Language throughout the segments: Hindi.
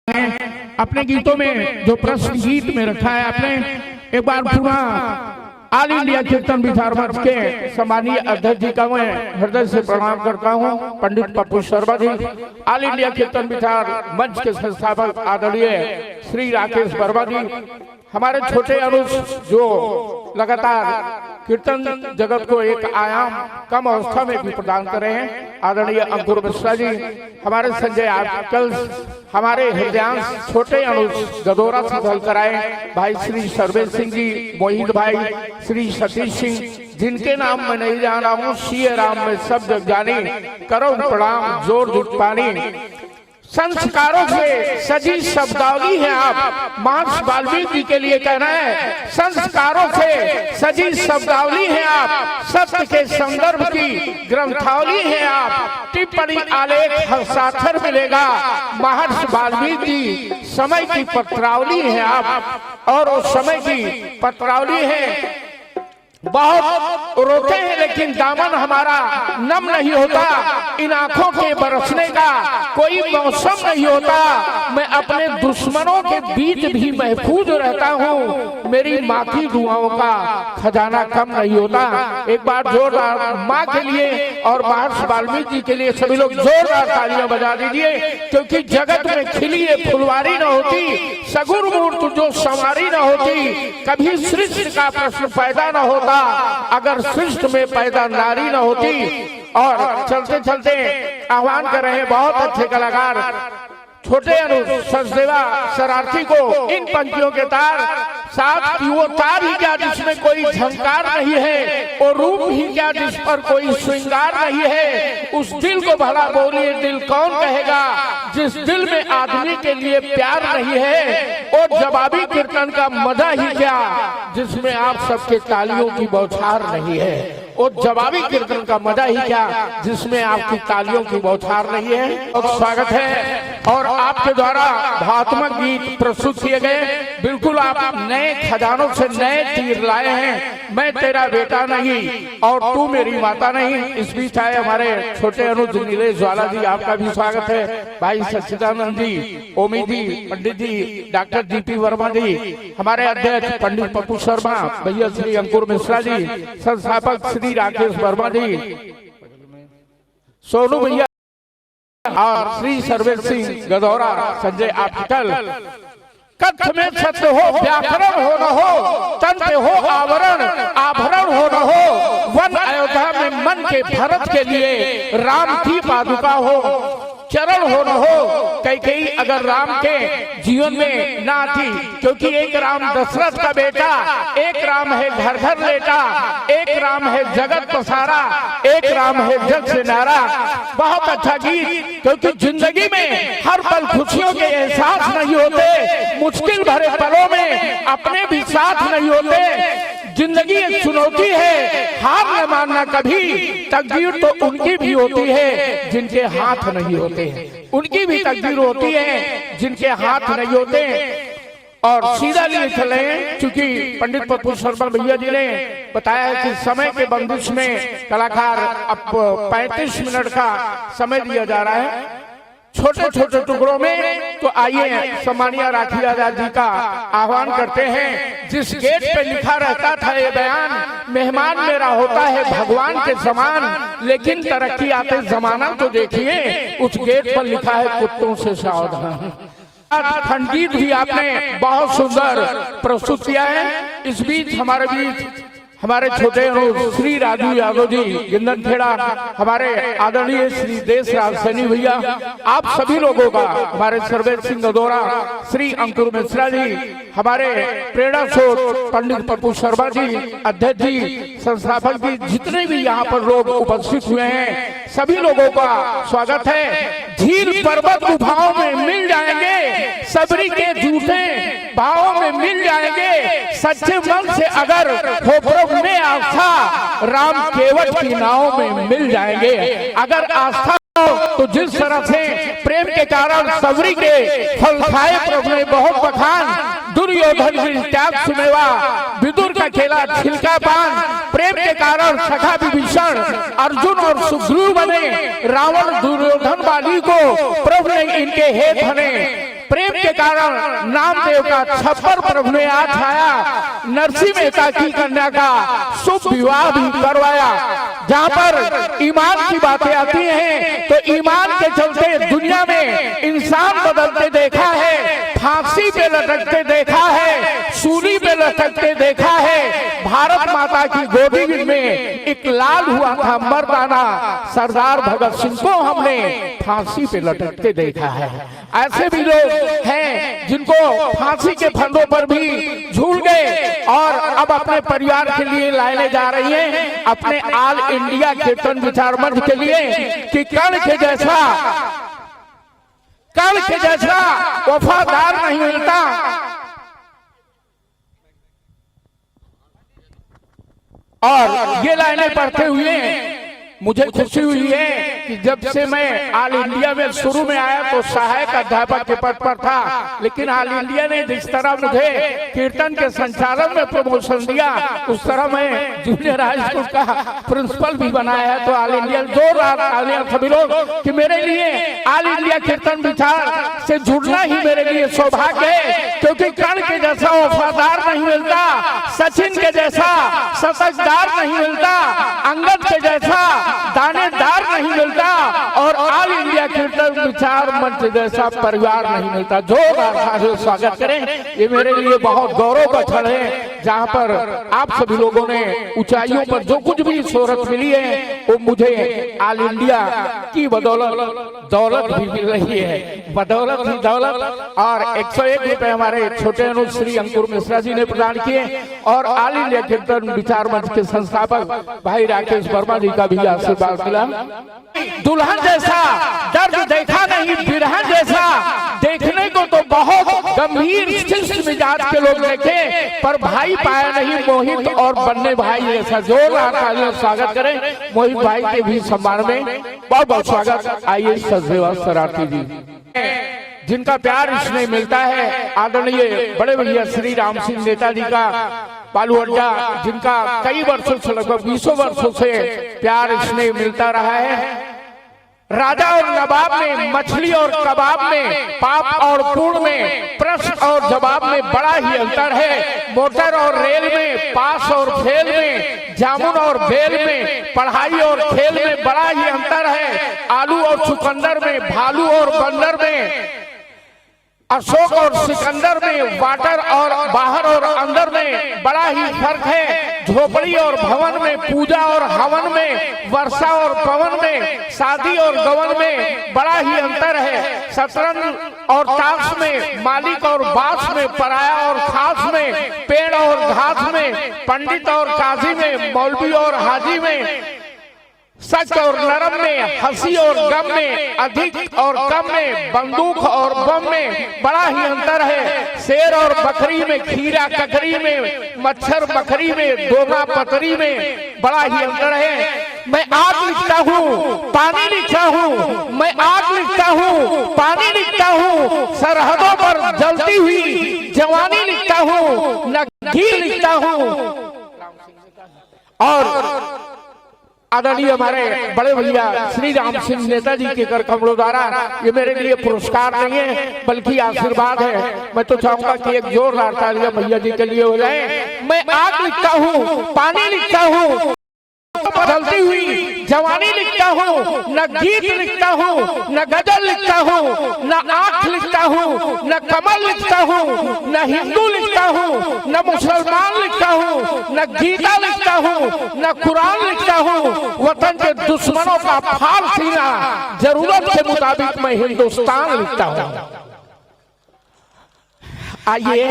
अपने गीतों में जो प्रश्न गीत में रखा है आपने, एक बार पूरा ऑल इंडिया कीर्तन विचार मंच के सम्मानीय अध्यक्ष जी का मैं हृदय से प्रणाम करता हूं, पंडित पप्पू शर्मा जी। ऑल इंडिया कीर्तन विचार मंच के संस्थापक आदरणीय श्री राकेश वर्मा जी, हमारे छोटे अनुज जो लगातार कीर्तन जगत को एक आयाम कम अवस्था में भी प्रदान कर रहे हैं, आदरणीय अंकुर मिश्रा जी, हमारे संजय आर्टिकल, हमारे हृदयांश छोटे अनुज गदोरा से दल कराए भाई श्री सर्वेश सिंह जी, मोहित भाई, श्री सतीश सिंह, जिनके नाम में नहीं जाना हूँ, सिय राम में सब जग जानी, करो प्रणाम जोर जुट पानी। संस्कारों से सजी शब्दावली है आप, महर्षि वाल्मीकि के लिए कहना है, संस्कारों से सजी शब्दावली है आप, सत्य के संदर्भ की ग्रंथावली है आप, टिप्पणी आलेख हस्ताक्षर मिलेगा महर्षि वाल्मीकि, समय की पत्रावली है आप। और उस समय की पत्रावली है, बहुत रोते हैं लेकिन दामन हमारा नम नहीं होता, इन आंखों के बरसने का कोई मौसम नहीं होता, मैं अपने दुश्मनों के बीच भी महफूज रहता हूँ, मेरी माँ की दुआओं का खजाना कम नहीं होता। एक बार जोरदार माँ के लिए और महर्षि वाल्मीकि के लिए सभी लोग जोरदार तालियां बजा दीजिए, क्योंकि जगत में खिली ये फुलवारी न होती, सगुर मूर्त जो संवारी न होती, कभी सृष्टि का प्रश्न पैदा न होता अगर सृष्टि में पैदा नारी न होती। और चलते चलते आह्वान कर रहे हैं बहुत अच्छे कलाकार छोटे अनुज सचदेवा शरारती को, इन पंक्तियों के तार साथ की वो तार ही क्या जिसमें कोई झंकार नहीं है, वो रूप ही क्या जिस पर कोई श्रृंगार नहीं है, उस दिल को भला बोलिए दिल कौन कहेगा जिस दिल में आदमी के लिए प्यार नहीं है, और जवाबी कीर्तन का मजा ही क्या जिसमें आप सबके तालियों की बौछार नहीं है, और जवाबी कीर्तन का मजा ही क्या जिसमें आपकी तालियों की बौछार नहीं है। और स्वागत है, और आपके द्वारा भावात्मक गीत प्रस्तुत किए गए, बिल्कुल आप नए खजानों से नए तीर लाए हैं, मैं तेरा बेटा नहीं और तू मेरी माता नहीं। इस बीच आए हमारे छोटे अनुज नीलेश ज्वाला जी, आपका भी स्वागत है, भाई सच्चिदानंद जी, ओमी जी, पंडित जी, डॉक्टर जीपी वर्मा जी, हमारे अध्यक्ष पंडित पप्पू शर्मा, भैया श्री अंकुर मिश्रा जी, संस्थापक श्री राकेश वर्मा जी, सोनू भैया और श्री सर्वेश सिंह गदौरा, संजय आर्टिकल। कथ में सत्य हो, व्याकरण हो न हो, तन पे हो आवरण, आभरण हो न हो, वन अयोध्या में मन के भरत के लिए राम की पादुका हो, चरण हो न हो, कई अगर राम के जीवन में ना थी, क्योंकि एक राम दशरथ का बेटा, एक राम है घर घर लेटा, एक राम है जगत पसारा, एक राम है जग से नारा। बहुत अच्छा गीत, क्योंकि जिंदगी में हर पल खुशियों के एहसास नहीं होते, मुश्किल भरे पलों में अपने भी साथ नहीं होते, जिंदगी एक चुनौती है, हार न मानना कभी, तकदीर तो उनकी भी होती है जिनके हाथ नहीं होते हैं, उनकी भी तकदीर होती है जिनके हाथ नहीं होते। और सीधा लिए चले, क्योंकि पंडित पप्पू शर्मा भैया जी ने बताया है कि समय के बंदिश में कलाकार अब 35 मिनट का समय दिया जा रहा है छोटे छोटे टुकड़ों में। तो आइए सम्मानीय राखी आजाद जी का आह्वान करते हैं, जिस गेट पे लिखा रहता था ये बयान, मेहमान मेरा होता है भगवान के समान, लेकिन तरक्की आते जमाना तो देखिए, उस गेट पर लिखा है कुत्तों से सावधान। संगीत भी आपने बहुत सुंदर प्रस्तुत किया है। इस बीच हमारे बीच हमारे छोटे अनुज श्री राजू यादव जी गिंदन खेड़ा, हमारे आदरणीय श्री देशराज सैनी भैया, आप सभी लोगों का, हमारे सर्वेश सिंह गदौरा, श्री अंकुर मिश्रा जी, हमारे प्रेरणा स्रोत पंडित पप्पू शर्मा जी, अध्यक्ष जी, संस्थापक जी, जितने भी यहाँ पर लोग उपस्थित हुए हैं, सभी लोगों का स्वागत है। झील पर्वत गुफाओं में मिल जाएंगे, सबरी के झूठे भावों में मिल जाएंगे, सच्चे मन से अगर हो प्रभु में आस्था, राम केवट की नाव में मिल जाएंगे। अगर आस्था हो तो जिस तरह से प्रेम के कारण सबरी के फल खाए प्रभु ने बहुत बखान, दुर्योधन की त्याग सुनेवा, विदुर का खेला छिलका पान, प्रेम के कारण सखा विभीषण अर्जुन और सुग्रीव बने, रावण दुर्योधन वाली को प्रभु ने इनके हेत बने, प्रेम के कारण नामदेव का छप्पर प्रभु ने आज छाया, नरसिंह मेहता की कन्या का शुभ विवाह भी करवाया। जहाँ पर ईमान की बातें आती हैं तो ईमान के चलते दुनिया में इंसान बदलते देखा है, फांसी पे लटकते देखा है, सूली पे लटकते देखा है। भारत माता की गोदी में एक लाल हुआ था मर्दाना, सरदार भगत सिंह को हमने फांसी पे लटकते देखा है। ऐसे भी लोग हैं जिनको फांसी के फंदों पर भी झूल गए और अब अपने परिवार के लिए लाने जा रही हैं अपने ऑल इंडिया कीर्तन विचार मंच के लिए कि कर्ण के जैसा वफादार नहीं मिलता। और ये लाइनें पढ़ते हुए मुझे खुशी हुई है कि जब से मैं ऑल इंडिया में शुरू में आया तो सहायक अध्यापक के पद पर था, लेकिन ऑल इंडिया ने जिस तरह मुझे कीर्तन के संचालन में प्रमोशन दिया उस तरह मैं जूनियर हाई स्कूल का प्रिंसिपल भी बनाया है। तो ऑल इंडिया जोर सभी लोग कि मेरे लिए ऑल इंडिया कीर्तन विचार से जुड़ना ही मेरे लिए सौभाग्य है, क्योंकि कर्ण के जैसा वफादार नहीं मिलता, सचिन के जैसा शतकदार नहीं मिलता, अंगद के जैसा दानेदार नहीं मिलता और ऑल इंडिया कीर्तन विचार मंच जैसा परिवार नहीं मिलता। जोरदार स्वागत करें। ये मेरे लिए बहुत गौरव का क्षण है जहाँ पर आप सभी लोगों ने ऊंचाइयों पर जो कुछ भी शोहरत मिली है वो मुझे ऑल इंडिया की बदौलत दौलत भी मिल रही है, बदौलत ही दौलत। और 101 रुपए हमारे छोटे अनुज श्री अंकुर मिश्रा जी ने प्रदान किए और ऑल इंडिया कीर्तन विचार मंच के संस्थापक भाई राकेश वर्मा जी का भी आशीर्वाद मिला। दुल्हन जैसा दर्द देखा नहीं, बिरहन जैसा देखने को तो बहुत गंभीर शिष्ट मिजाज के लोग देखे, पर भाई पाया नहीं मोहित और बनने भाई जैसा। जोरदार स्वागत करें मोहित भाई के भी सम्मान में बहुत बहुत स्वागत। आइए सचदेवा सराठी जी जिनका प्यार इसमें मिलता है, आदरणीय बड़े भैया श्री राम सिंह नेताजी का बालू अड्डा जिनका कई वर्षों से लगभग 20 वर्षों से प्यार इसमें मिलता रहा है। राजा और नवाब में, मछली और कबाब में, पाप और पुण्य में, प्रश्न और जवाब में बड़ा ही अंतर है। मोटर और रेल में, पास और फेल में, जामुन और बेल में, पढ़ाई और खेल में बड़ा ही अंतर है। आलू और चुकंदर में, भालू और बंदर में, अशोक और सिकंदर में, वाटर और बाहर और अंदर में बड़ा ही फर्क है। झोपड़ी और भवन में, पूजा और हवन में, वर्षा और पवन में, शादी और गवन में बड़ा ही अंतर है। शतरंज और ताश में, मालिक और बास में, पराया और खास में, पेड़ और घास में, पंडित और काजी में, मौलवी और हाजी में, सच और नरम में, हंसी और गम में, अधिक और कम में, बंदूक और बम में बड़ा ही अंतर है। शेर और बकरी में, खीरा ककरी में, मच्छर मकरी में, डोगा पतरी में बड़ा ही अंतर है। मैं आग लिखता हूँ, पानी लिखता हूँ, मैं आग लिखता हूँ, पानी लिखता हूँ, सरहदों पर जलती हुई जवानी लिखता हूँ, नगीर लिखता हूँ। और आदरणीय हमारे बड़े भैया श्री राम सिंह नेताजी के कर कमलों द्वारा ये मेरे लिए पुरस्कार नहीं है बल्कि आशीर्वाद है। मैं तो चाहूंगा कि एक जोरदार तालियां भैया जी के लिए हो जाए। मैं आग लिखता हूँ, पानी लिखता हूँ, बदलती हुई जवानी लिखता हूँ, न गीत लिखता हूँ, न गजल लिखता हूँ, न आंख लिखता हूँ, न कमल लिखता हूँ, न हिंदू लिखता हूँ, न मुसलमान लिखता हूँ, न गीता लिखता हूँ, न कुरान लिखता हूँ। वतन के दुश्मनों का फाल सीना, जरूरत के मुताबिक मैं हिंदुस्तान लिखता हूँ। आइए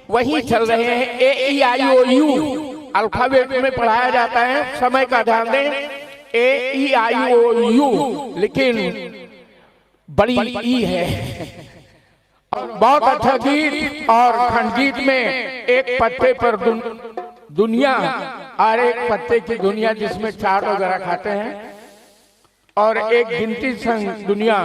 वही चल रहे हैं। AEIOU अल्फाबेट में पढ़ाया जाता है, समय का ध्यान दें। AEIOU लेकिन बड़ी ई है। बहुत अच्छा गीत और खंडगीत में एक पत्ते पर दुनिया और एक पत्ते की दुनिया जिसमें चार वगैरह खाते हैं और एक गिनती संग दुनिया।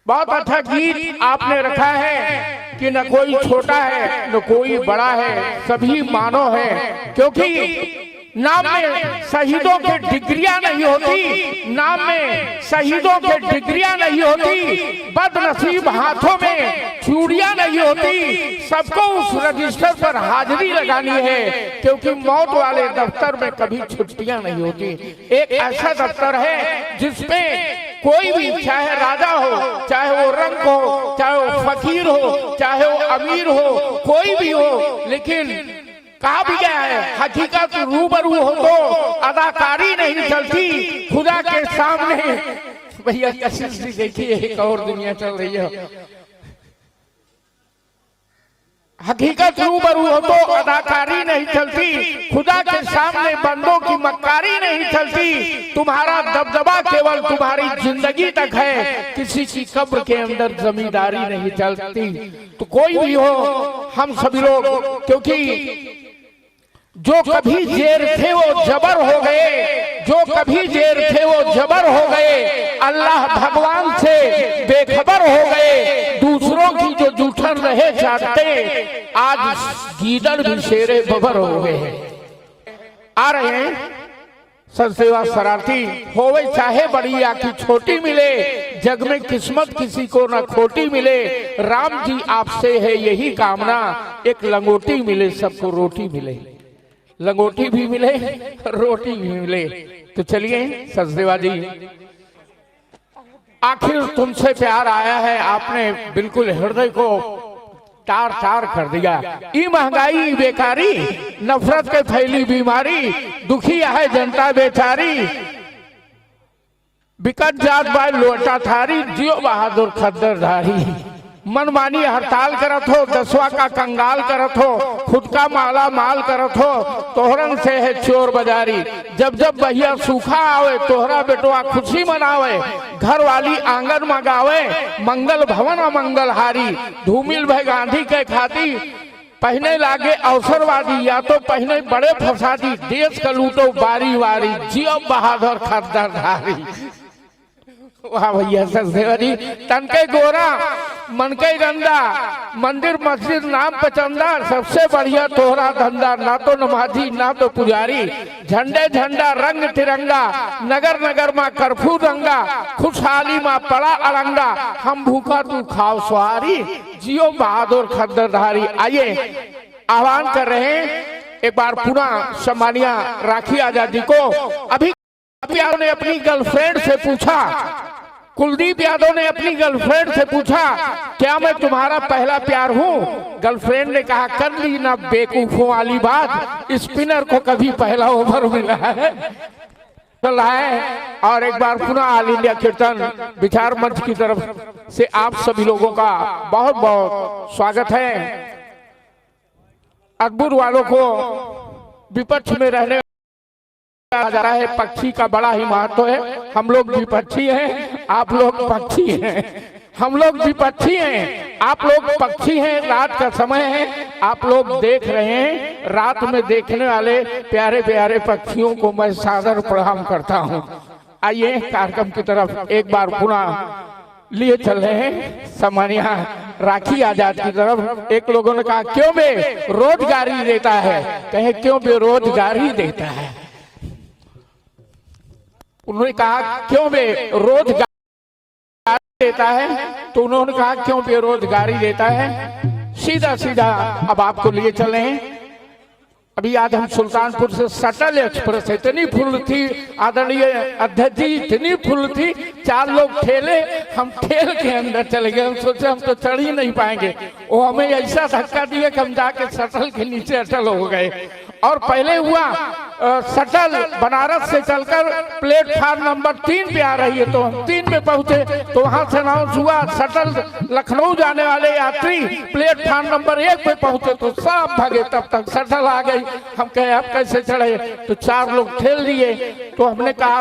बहुत अच्छा गीत आपने रखा है। कि न कोई छोटा है न कोई बड़ा है, सभी मानव है, क्योंकि नाम में शहीदों के डिग्रियां नहीं होती, नाम में शहीदों के डिग्रियां नहीं होती, बदनसीब हाथों में चूड़ियां नहीं होती, सबको उस रजिस्टर पर हाजिरी लगानी है, क्योंकि मौत वाले दफ्तर में कभी छुट्टियां नहीं होती। एक ऐसा दफ्तर है जिसमें कोई भी, चाहे राजा हो, चाहे वो रंग हो, चाहे वो फकीर हो, चाहे वो अमीर हो, कोई भी हो, लेकिन कहा भी गया है हकीकत रूबरू हो तो अदाकारी नहीं चलती खुदा के सामने। भैया कशिश भी देखिए, एक और दुनिया चल रही है। हकीकत रूबरू हो तो अदाकारी नहीं चलती, खुदा के सामने बंदों की मक्कारी नहीं चलती। तुम्हारा दबदबा केवल तुम्हारी जिंदगी तक है, किसी की कब्र के अंदर जमींदारी नहीं चलती। तो कोई भी हो, हम सभी लोग, क्योंकि जो कभी जेर थे वो जबर हो गए, जो कभी जेर थे वो जबर हो गए, अल्लाह भगवान से बेखबर हो गए, दूसरों की जो जूठन रहे चाहते, आज गीदड़ भी शेरे बबर हो गए। आ रहे हैं सरसेवा शरारती, होवे चाहे बड़ी या कि छोटी मिले, जग में किस्मत किसी को ना खोटी मिले, राम जी आपसे है यही कामना, एक लंगोटी मिले सबको रोटी मिले। लंगोटी भी मिले, रोटी भी मिले। तो चलिए सचदेवा जी, आखिर तुमसे प्यार आया है, आपने बिल्कुल हृदय को तार तार कर दिया। ये महंगाई बेकारी, नफरत के फैली बीमारी, दुखी है जनता बेचारी, बिकट जात बाय लोटा थारी, जियो बहादुर खद्दरधारी। मनमानी हड़ताल करत हो, दसवा का कंगाल करत हो, खुद का माला माल करत हो, तोहरन से है चोर बाजारी। जब जब भैया सूखा आवे, तोहरा बेटवा खुशी मनावे, घर वाली आंगन मगावे, मंगल भवन अमंगल हारी। धूमिल भाई गांधी के खाती पहने लागे अवसरवादी, या तो पहने बड़े फसादी, देश का लूटो बारी बारी, जियो बहादुर खद्दरधारी। वाह भैया सचदेवा जी, तन के गोरा मन के गंदा, मंदिर मस्जिद नाम पचंदा, सबसे बढ़िया तोहरा धंधा, ना तो नमाजी ना तो पुजारी। झंडे झंडा रंग तिरंगा, नगर नगर माँ कर्फ्यू दंगा, खुशहाली माँ पड़ा अरंगा, हम भूखा तू खाओ सवारी, जियो बहादुर खद्दरधारी। आइए आह्वान कर रहे हैं एक बार पुनः सम्मानिया राखी आजादी को। अभी यादव ने अपनी गर्लफ्रेंड से पूछा, कुलदीप यादव ने अपनी गर्लफ्रेंड से पूछा, क्या मैं तुम्हारा पहला प्यार हूँ? गर्लफ्रेंड ने कहा, कर ली ना बेवकूफों वाली बात, स्पिनर को कभी पहला ओवर मिला है। चल रहा है। और एक बार पुनः ऑल इंडिया कीर्तन विचार मंच की तरफ से आप सभी लोगों का बहुत बहुत स्वागत है। अकबर वालों को विपक्ष में रहने जा रहा है, पक्षी का बड़ा ही महत्व है। हम लोग विपक्षी हैं, आप लोग पक्षी हैं। हम लोग विपक्षी हैं, आप लोग पक्षी हैं। रात का समय है, आप लोग देख रहे हैं। रात में देखने वाले प्यारे प्यारे पक्षियों को मैं सादर प्रणाम करता हूं। आइए कार्यक्रम की तरफ एक बार पुनः लिए चल रहे हैं सम्मानिया राखी आजाद की तरफ। एक लोगों ने कहा, क्यों बेरोजगारी देता है? कहे क्यों बेरोजगारी देता है? उन्होंने कहा क्यों बेरोजगारी देता है? तो उन्होंने कहा क्यों बेरोजगारी देता है? सीधा सीधा अब आपको लिए चले हैं। अभी आज हम सुल्तानपुर से शटल एक्सप्रेस, इतनी फुल थी आदरणीय अध्यक्ष जी, इतनी फुल थी, 4 लोग ठेले, हम ठेल के अंदर चले गए। हम सोचे हम तो चढ़ ही नहीं पाएंगे, वो हमें ऐसा धक्का दिया कि हम जाके शटल के नीचे अटल हो गए। और पहले हुआ शटल बनारस से चलकर प्लेटफार्म नंबर 3 पे आ रही है, तो हम 3 पे पहुंचे, तो वहां से अनाउंस हुआ शटल लखनऊ जाने वाले यात्री प्लेटफार्म नंबर 1 पे पहुंचे, तो सब भागे। तब तक शटल आ गई। हम कहे अब कैसे चढ़े? तो 4 लोग ठेल दिए। तो हमने कहा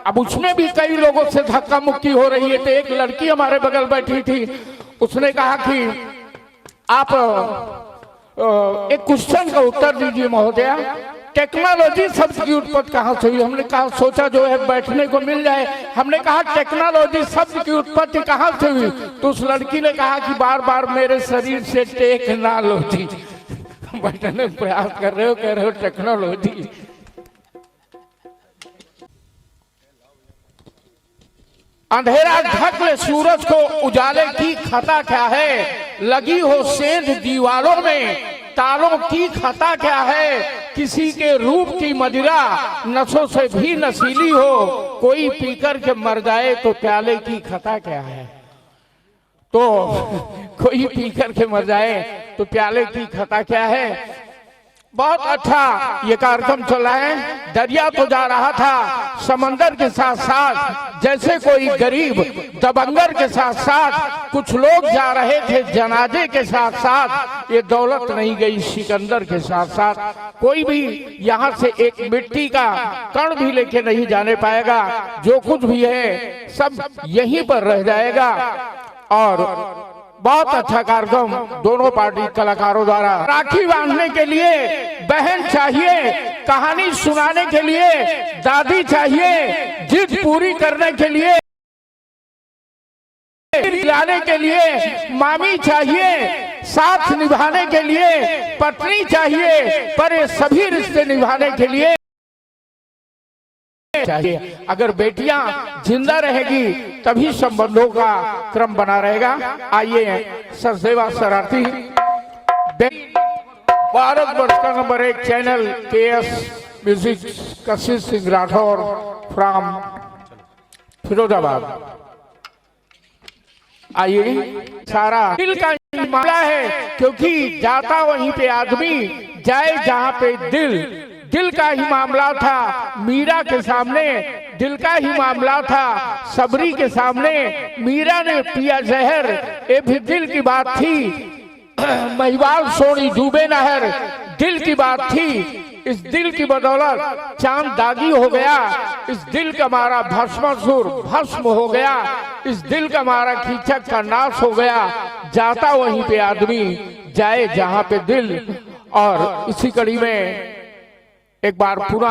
अब उसमें भी कई लोगों से धक्का मुक्की हो रही है। तो एक लड़की हमारे बगल बैठी थी, उसने कहा कि आप एक क्वेश्चन का उत्तर दीजिए महोदया। टेक्नोलॉजी शब्द की उत्पत्ति कहाँ से हुई? हमने कहा सोचा जो है बैठने को मिल जाए। हमने कहा टेक्नोलॉजी शब्द की उत्पत्ति कहाँ से हुई? तो उस लड़की ने कहा कि बार बार मेरे शरीर से टेक्नोलॉजी बैठने का प्रयास कर रहे हो, कह रहे हो टेक्नोलॉजी। अंधेरा ढक ले सूरज को, उजाले की खता क्या है? लगी हो सेंध दीवारों में, तालों की खता क्या है? किसी के रूप की मदिरा नसों से भी नशीली हो, कोई पीकर के मर जाए तो प्याले की खता क्या है? तो कोई पीकर के मर जाए तो प्याले की खता क्या है? बहुत अच्छा ये कार्यक्रम चला है। दरिया तो जा रहा था समंदर के साथ साथ, जैसे कोई गरीब दबंगर के साथ साथ कुछ लोग जा रहे थे जनाजे के साथ साथ। ये दौलत नहीं गई सिकंदर के साथ साथ। कोई भी यहाँ से एक मिट्टी का कण भी लेके नहीं जाने पाएगा। जो कुछ भी है सब यहीं पर रह जाएगा। और बहुत अच्छा कार्यक्रम दोनों पार्टी कलाकारों द्वारा। राखी बांधने के लिए बहन चाहिए, कहानी सुनाने के लिए दादी चाहिए, जिद पूरी करने के लिए लाने के लिए मामी चाहिए, साथ निभाने के लिए पत्नी चाहिए, पर ये सभी रिश्ते निभाने के लिए चाहिए। अगर बेटियां जिंदा रहेगी तभी संबंधों का क्रम बना रहेगा। आइए सरसेवा शरारती भारतवर्ष का number 1 channel KS music Kashish Singh Rathore from Firozabad. आइए सारा दिल का मामला है, क्योंकि जाता वहीं पे आदमी जाए जहां पे दिल। दिल का ही मामला था मीरा के सामने, दिल का ही मामला था सबरी के सामने। मीरा ने पिया जहर, ये भी दिल की बात थी। महिवाल सोनी डूबे नहर, दिल की बात थी। इस दिल की बदौलत चांद दागी हो गया, इस दिल का मारा भस्मासुर भस्म हो गया, इस दिल का मारा कीचक का नाश हो गया। जाता वहीं पे आदमी जाए जहां पे दिल। और इसी कड़ी में एक बार पुनः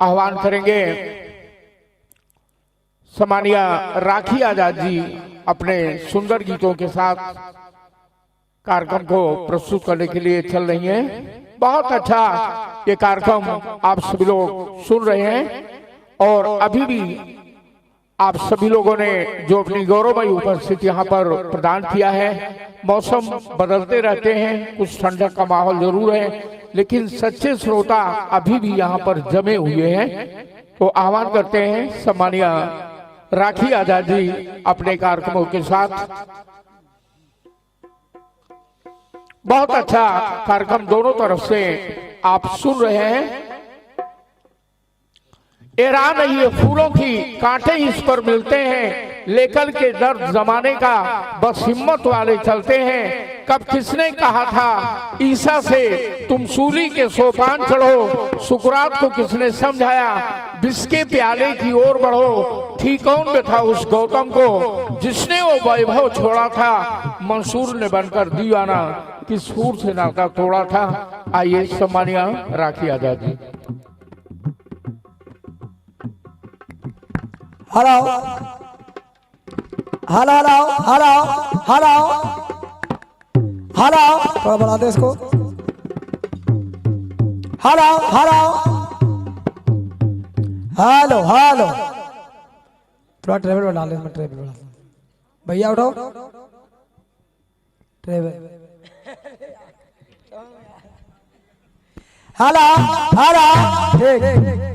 आह्वान करेंगे सम्मानीय राखी आजाद जी अपने सुंदर गीतों के साथ कार्यक्रम को प्रस्तुत करने के लिए चल रही हैं। बहुत अच्छा ये कार्यक्रम आप सभी लोग सुन रहे हैं और अभी भी आप सभी लोगों ने जो अपनी गौरवमयी उपस्थिति यहाँ पर प्रदान किया है। मौसम बदलते रहते हैं, कुछ ठंडक का माहौल जरूर है, लेकिन सच्चे श्रोता अभी भी यहाँ पर जमे हुए हैं। तो आह्वान करते हैं सम्मानीय राखी आजाद जी अपने कार्यक्रमों के साथ। बहुत अच्छा कार्यक्रम दोनों तरफ से आप सुन रहे हैं। एरा नहीं है फूलों की, कांटे इस पर मिलते हैं, लेकर के दर्द जमाने का बस हिम्मत वाले चलते हैं। कब किसने कहा था ईसा से तुम सूली के सोपान चढ़ो, सुकरात को किसने समझाया विष के प्याले की ओर बढ़ो। ठीक कौन में था उस गौतम को जिसने वो वैभव छोड़ा था, मंसूर ने बनकर दीवाना किस सूर से नाता तोड़ा था। आइए सम्मानीय Rakhi Azad ji. Hello hello hello hello hello, थोड़ा बढ़ा दे इसको। हेलो हेलो हेलो हेलो, थोड़ा ट्रेवल बढ़ा ले, मैं ट्रेवल बढ़ा। भैया उठो ट्रेवल। हेलो हेलो ठीक